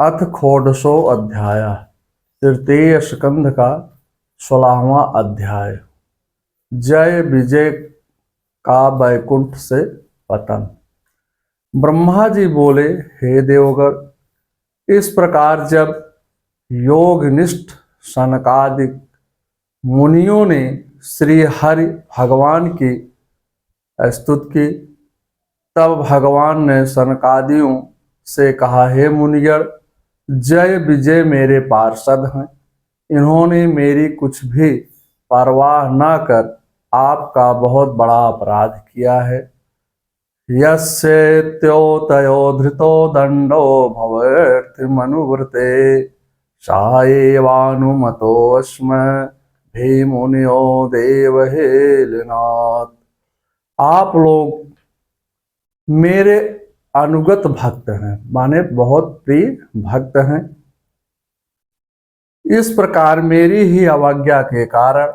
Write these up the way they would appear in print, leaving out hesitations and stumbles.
अथ षोडशो अध्याय। तृतीय स्कंध का 16वां अध्याय। जय विजय का वैकुंठ से पतन। ब्रह्मा जी बोले, हे देवगण, इस प्रकार जब योगनिष्ठ सनकादिक मुनियों ने श्री हरि भगवान की स्तुति की, तब भगवान ने सनकादियों से कहा, हे मुनिगण, जय विजय मेरे पार्षद हैं। इन्होंने मेरी कुछ भी परवाह न कर आपका बहुत बड़ा अपराध किया है। यस्येत्योतयो धृतो दंडो भवेत्मनुवृते साएवानुमतोऽस्म भीमुनियो देवहेलिनाथ। आप लोग मेरे अनुगत भक्त हैं, माने बहुत प्रिय भक्त हैं। इस प्रकार मेरी ही अवज्ञा के कारण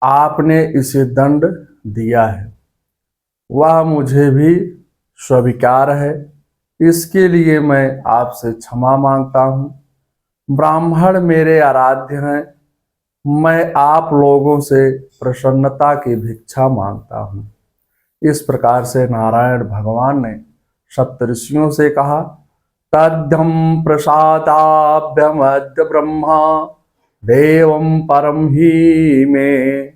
आपने इसे दंड दिया है, वह मुझे भी स्वीकार है। इसके लिए मैं आपसे क्षमा मांगता हूँ। ब्राह्मण मेरे आराध्य हैं, मैं आप लोगों से प्रसन्नता की भिक्षा मांगता हूँ। इस प्रकार से नारायण भगवान ने सप्तऋषियों से कहा, तद्धम प्रसादाभ्यमद्य ब्रह्मा देवं परम ही में।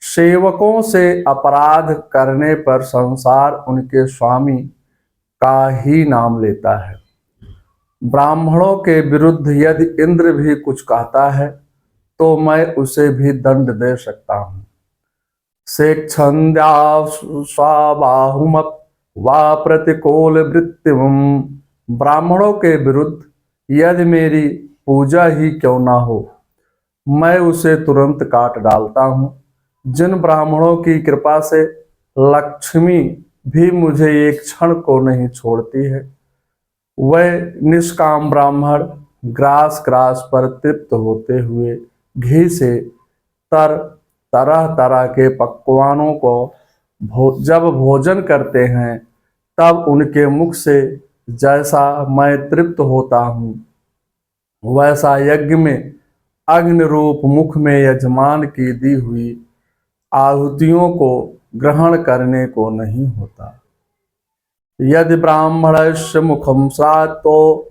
सेवकों से अपराध करने पर संसार उनके स्वामी का ही नाम लेता है। ब्राह्मणों के विरुद्ध यदि इंद्र भी कुछ कहता है तो मैं उसे भी दंड दे सकता हूँ। सेक्षन्द्या स्वाबाहुमप वा प्रतिकूल वृत्तिम। ब्राह्मणों के विरुद्ध यदि मेरी पूजा ही क्यों ना हो, मैं उसे तुरंत काट डालता हूँ। जिन ब्राह्मणों की कृपा से लक्ष्मी भी मुझे एक क्षण को नहीं छोड़ती है, वह निष्काम ब्राह्मण ग्रास ग्रास पर तृप्त होते हुए घी से तरह तरह के पकवानों को जब भोजन करते हैं, तब उनके मुख से जैसा मैं तृप्त होता हूँ, वैसा यज्ञ में अग्नि रूप मुख में यजमान की दी हुई आहुतियों को ग्रहण करने को नहीं होता। यदि ब्राह्मणस्य मुखम सातो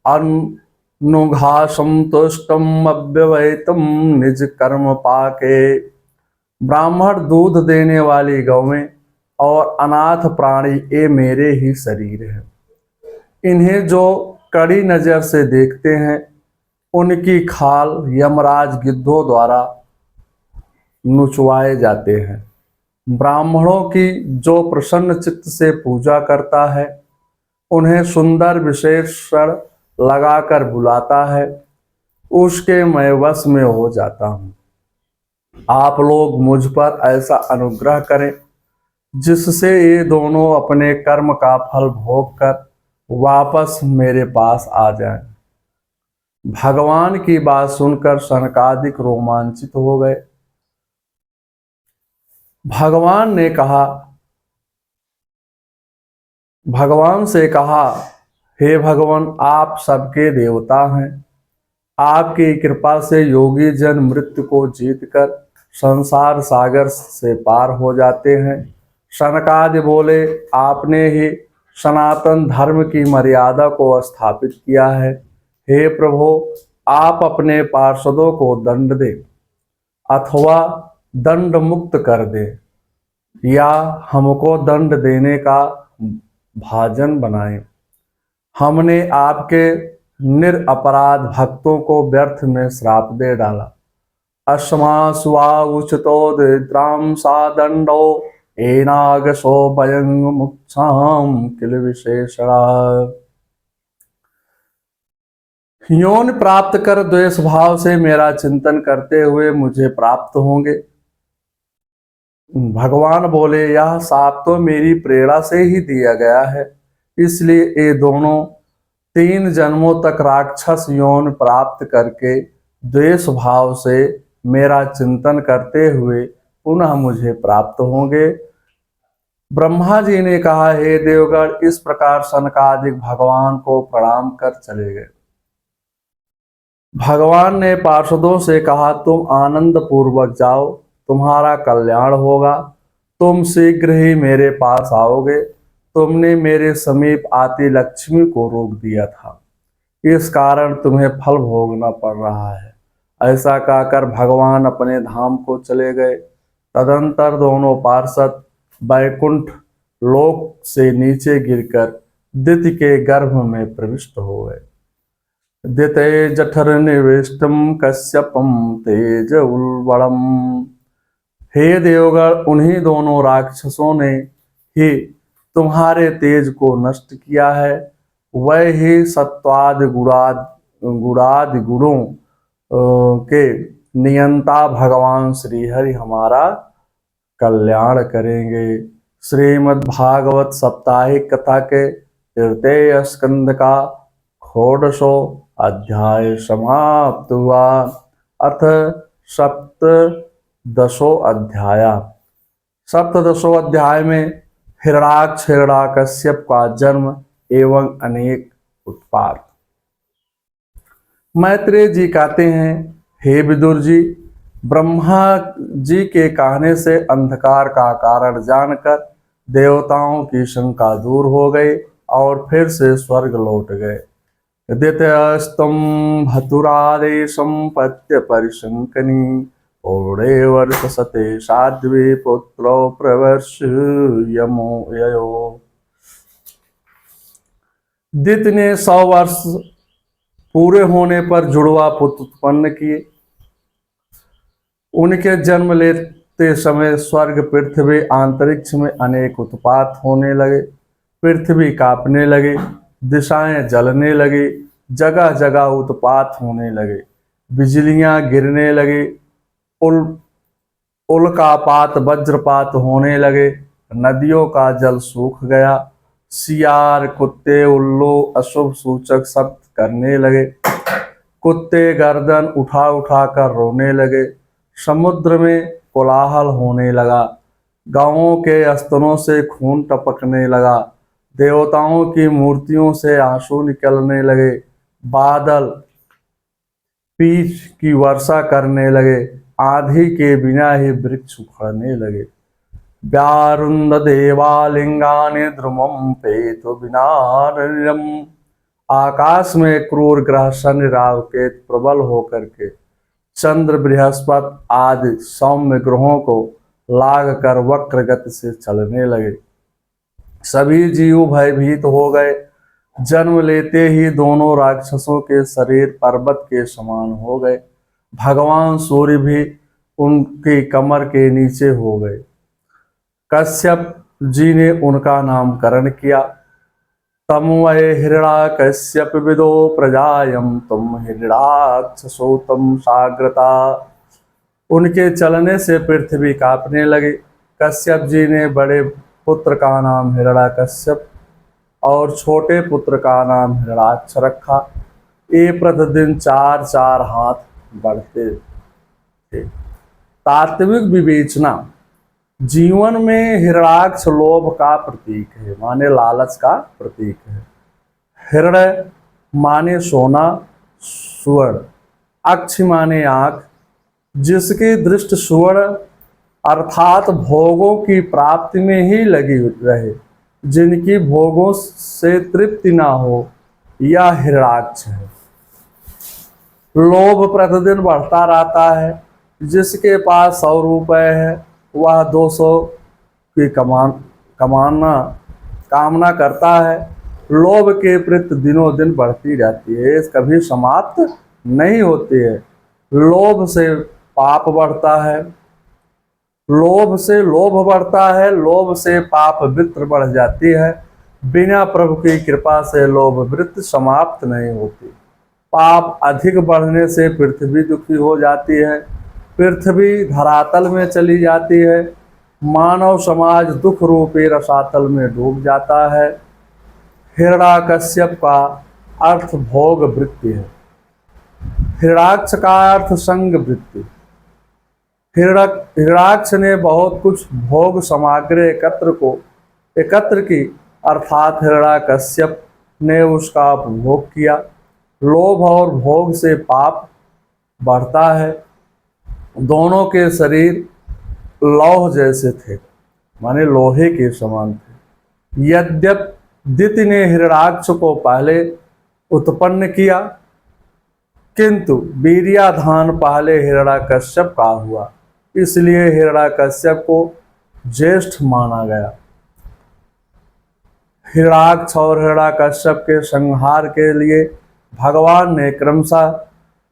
अनुघासम तुष्टम अव्यवहितम निज कर्म पाके। ब्राह्मण दूध देने वाली गौएं और अनाथ प्राणी ये मेरे ही शरीर हैं। इन्हें जो कड़ी नजर से देखते हैं, उनकी खाल यमराज गिद्धों द्वारा नुचवाए जाते हैं। ब्राह्मणों की जो प्रसन्न चित्त से पूजा करता है, उन्हें सुंदर विशेषण लगाकर बुलाता है, उसके मैं वश में हो जाता हूँ। आप लोग मुझ पर ऐसा अनुग्रह करें जिससे ये दोनों अपने कर्म का फल भोग कर वापस मेरे पास आ जाएं। भगवान की बात सुनकर सनकादिक रोमांचित हो गए। भगवान से कहा, हे भगवान, आप सबके देवता हैं। आपकी कृपा से योगी जन मृत्यु को जीतकर संसार सागर से पार हो जाते हैं। सनकादि बोले, आपने ही सनातन धर्म की मर्यादा को स्थापित किया है। हे प्रभु, आप अपने पार्षदों को दंड दे अथवा दंड मुक्त कर दे, या हमको दंड देने का भाजन बनाए। हमने आपके निरपराध भक्तों को व्यर्थ में श्राप दे डाला। अस्मास्वा उचितो दरिद्राम सा दंडो एनागसो भयंग मुक्षाम किल विशेषणा। योनि प्राप्त कर द्वेष भाव से मेरा चिंतन करते हुए मुझे प्राप्त होंगे। भगवान बोले, यह शाप तो मेरी प्रेरणा से ही दिया गया है, इसलिए ये दोनों 3 जन्मों तक राक्षस यौन प्राप्त करके द्वेष भाव से मेरा चिंतन करते हुए पुनः मुझे प्राप्त होंगे। ब्रह्मा जी ने कहा, हे देवगण, इस प्रकार सनकादिक भगवान को प्रणाम कर चले गए। भगवान ने पार्षदों से कहा, तुम आनंद पूर्वक जाओ, तुम्हारा कल्याण होगा। तुम शीघ्र ही मेरे पास आओगे। तुमने मेरे समीप आती लक्ष्मी को रोक दिया था, इस कारण तुम्हें फल भोगना पड़ रहा है। ऐसा कहकर भगवान अपने धाम को चले गए। तदंतर दोनों पार्षद बैकुंठ लोक से नीचे गिरकर दिति के गर्भ में प्रविष्ट हो गए। दिते जठर निविष्टम कश्यपम तेज उल्बणम। हे देवगण, उन्हीं दोनों राक्षसों ने ही तुम्हारे तेज को नष्ट किया है। वह ही सत्वाद गुणादि गुणों के नियंता भगवान श्रीहरि हमारा कल्याण करेंगे। श्रीमद् भागवत साप्ताहिक कथा के तृतीय स्कंद का षोडशो अध्याय समाप्त हुआ। अथ सप्तदशो अध्याय। सप्तदशो अध्याय में हिरणाक्ष हिरण्याकश्यप का जन्म एवं अनेक उत्पात। मैत्रेय जी कहते हैं, हे विदुर जी, ब्रह्मा जी के कहने से अंधकार का कारण जानकर देवताओं की शंका दूर हो गई और फिर से स्वर्ग लौट गए। दित्यस्तम भतुरादेशम पत्य परिशंकनी ओढ़े वर्ष सते साध्वी पुत्रो प्रवर्ष यमो ययो। दित्य ने 100 वर्ष पूरे होने पर जुड़वा पुत्र उत्पन्न किए। उनके जन्म लेते समय स्वर्ग पृथ्वी अंतरिक्ष में अनेक उत्पात होने लगे। पृथ्वी कांपने लगी, दिशाएं जलने लगी, जगह जगह उत्पात होने लगे, बिजलियां गिरने लगी, उल्कापात वज्रपात होने लगे, नदियों का जल सूख गया, सियार कुत्ते उल्लू अशुभ सूचक शब्द करने लगे, कुत्ते गर्दन उठा उठा कर रोने लगे, समुद्र में कोलाहल होने लगा, गांवों के स्तनों से खून टपकने लगा, देवताओं की मूर्तियों से आंसू निकलने लगे, बादल पीच की वर्षा करने लगे, आंधी के बिना ही वृक्ष उखड़ने लगे। व्यारुंद देवालिंगानि ध्रुवम पेतु विनारण्यम। आकाश में क्रूर ग्रह शनि राहु केतु प्रबल होकर के चंद्र बृहस्पति आदि सौम्य ग्रहों को लाग कर वक्र गति से चलने लगे। सभी जीव भयभीत हो गए। जन्म लेते ही दोनों राक्षसों के शरीर पर्वत के समान हो गए। भगवान सूर्य भी उनकी कमर के नीचे हो गए। कश्यप जी ने उनका नामकरण किया। तम वै हिरण्याकश्यप विदो प्रजायम तुम हिरण्याक्षसो तम साग्रता। उनके चलने से पृथ्वी कांपने लगी। कश्यप जी ने बड़े पुत्र का नाम हिरण्याकश्यप और छोटे पुत्र का नाम हिरण्याक्ष रखा। ये प्रतिदिन 4-4 हाथ बढ़ते थे। तात्विक विवेचना। जीवन में हिरण्याक्ष लोभ का प्रतीक है, माने लालच का प्रतीक है। हिरण्य माने सोना, स्वर्ण, अक्ष माने आंख। जिसकी दृष्टि स्वर्ण अर्थात भोगों की प्राप्ति में ही लगी रहे, जिनकी भोगों से तृप्ति ना हो, यह हिरण्याक्ष है। लोभ प्रतिदिन बढ़ता रहता है। जिसके पास 100 रुपए है वह 200 की कामना करता है। लोभ के प्रति दिनों दिन बढ़ती रहती है, कभी समाप्त नहीं होती है। लोभ से पाप बढ़ता है, लोभ से लोभ बढ़ता है, लोभ से पाप वृत्ति बढ़ जाती है। बिना प्रभु की कृपा से लोभ वृत्ति समाप्त नहीं होती। पाप अधिक बढ़ने से पृथ्वी दुखी हो जाती है, पृथ्वी धरातल में चली जाती है, मानव समाज दुख रूपी रसातल में डूब जाता है। हिरण्याकश्यप का अर्थ भोग वृत्ति है। हिरण्याक्ष का अर्थ संग वृत्ति। हिरण्याक्ष ने बहुत कुछ भोग सामग्री एकत्र को एकत्र की, अर्थात हिरण्याकश्यप ने उसका उपभोग किया। लोभ और भोग से पाप बढ़ता है। दोनों के शरीर लौह जैसे थे, माने लोहे के समान थे। यद्यप दिति ने हिरण्याक्ष को पहले उत्पन्न किया, किंतु वीर्याधान पहले हिरण्याकश्यप का हुआ, इसलिए हिरण्याकश्यप को ज्येष्ठ माना गया। हिरण्याक्ष और हिरण्याकश्यप के संहार के लिए भगवान ने क्रमशः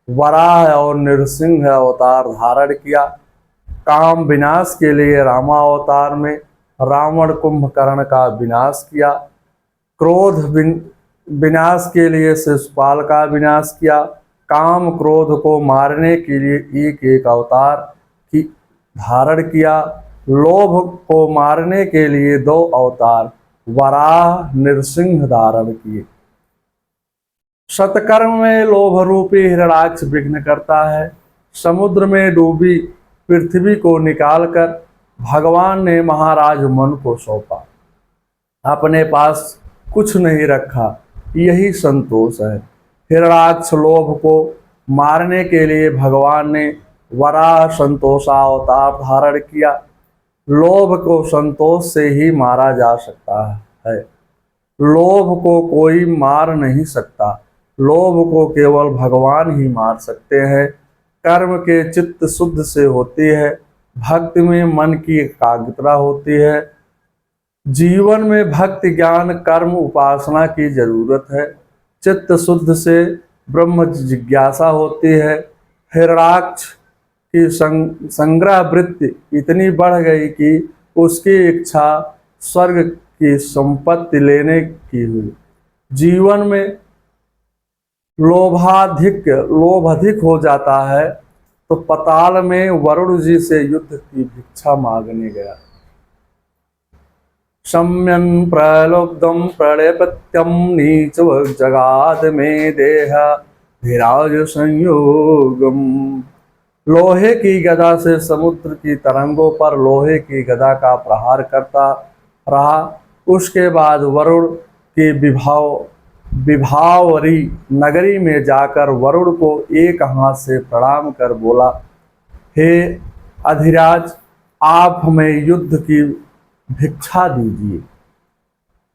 वराह और नृसिंह अवतार धारण किया। काम विनाश के लिए रामावतार में रावण कुंभकर्ण का विनाश किया। क्रोध विनाश के लिए शिशुपाल का विनाश किया। काम क्रोध को मारने के लिए एक एक अवतार की धारण किया। लोभ को मारने के लिए 2 अवतार वराह नृसिंह धारण किए। सतकर्म में लोभ रूपी हिरण्याक्ष विघ्न करता है। समुद्र में डूबी पृथ्वी को निकालकर भगवान ने महाराज मनु को सौंपा। अपने पास कुछ नहीं रखा, यही संतोष है। हिरण्याक्ष लोभ को मारने के लिए भगवान ने वराह संतोषा अवतार धारण किया। लोभ को संतोष से ही मारा जा सकता है। लोभ को कोई मार नहीं सकता। लोभ को केवल भगवान ही मार सकते हैं। कर्म के चित्त शुद्ध से होती है। भक्ति में मन की एकाग्रता होती है। जीवन में भक्ति ज्ञान कर्म उपासना की जरूरत है। चित्त शुद्ध से ब्रह्म जिज्ञासा होती है। हिरण्याक्ष की संग्रह वृत्ति इतनी बढ़ गई कि उसकी इच्छा स्वर्ग की संपत्ति लेने की हुई। जीवन में लोभ अधिक हो जाता है तो पाताल में वरुण जी से युद्ध की भिक्षा मांगने गया। सम्यन प्रलुब्धम प्रणयपत्यम नीच जगाद में देह विराज संयोगम। लोहे की गदा से समुद्र की तरंगों पर लोहे की गदा का प्रहार करता रहा। उसके बाद वरुण की विभावरी नगरी में जाकर वरुण को एक हाथ से प्रणाम कर बोला, हे अधिराज, आप हमें युद्ध की भिक्षा दीजिए।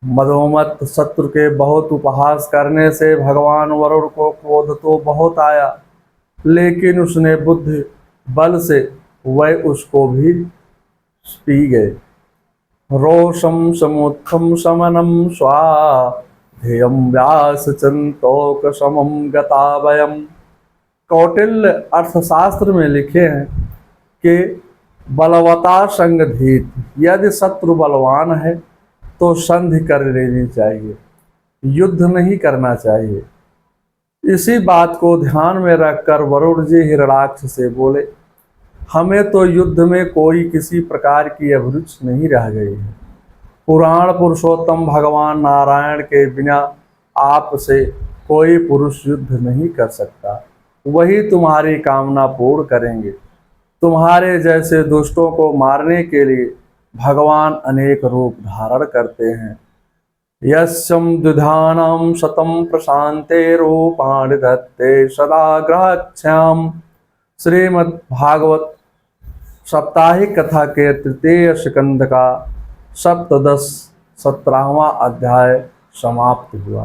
मदोमत शत्रु के बहुत उपहास करने से भगवान वरुण को क्रोध तो बहुत आया, लेकिन उसने बुद्धि बल से वह उसको भी पी गए। रोषम समुत्थम समनम स्वाधेयम व्यास चंतोक समम गतावयम। कौटिल्य अर्थशास्त्र में लिखे हैं कि बलवता संगधीत, यदि शत्रु बलवान है तो संधि कर लेनी चाहिए, युद्ध नहीं करना चाहिए। इसी बात को ध्यान में रखकर वरुण जी हिरण्याक्ष से बोले, हमें तो युद्ध में कोई किसी प्रकार की अभिरुचि नहीं रह गई है। पुराण पुरुषोत्तम भगवान नारायण के बिना आपसे कोई पुरुष युद्ध नहीं कर सकता। वही तुम्हारी कामना पूर्ण करेंगे। तुम्हारे जैसे दुष्टों को मारने के लिए भगवान अनेक रूप धारण करते हैं। यस्यं द्विधानां शतं प्रशान्ते रूपाणि धत्ते सदा ग्रहक्ष्याम। श्रीमद् भागवत साप्ताहिक कथा के 3 स्कंद का 17वां अध्याय समाप्त हुआ।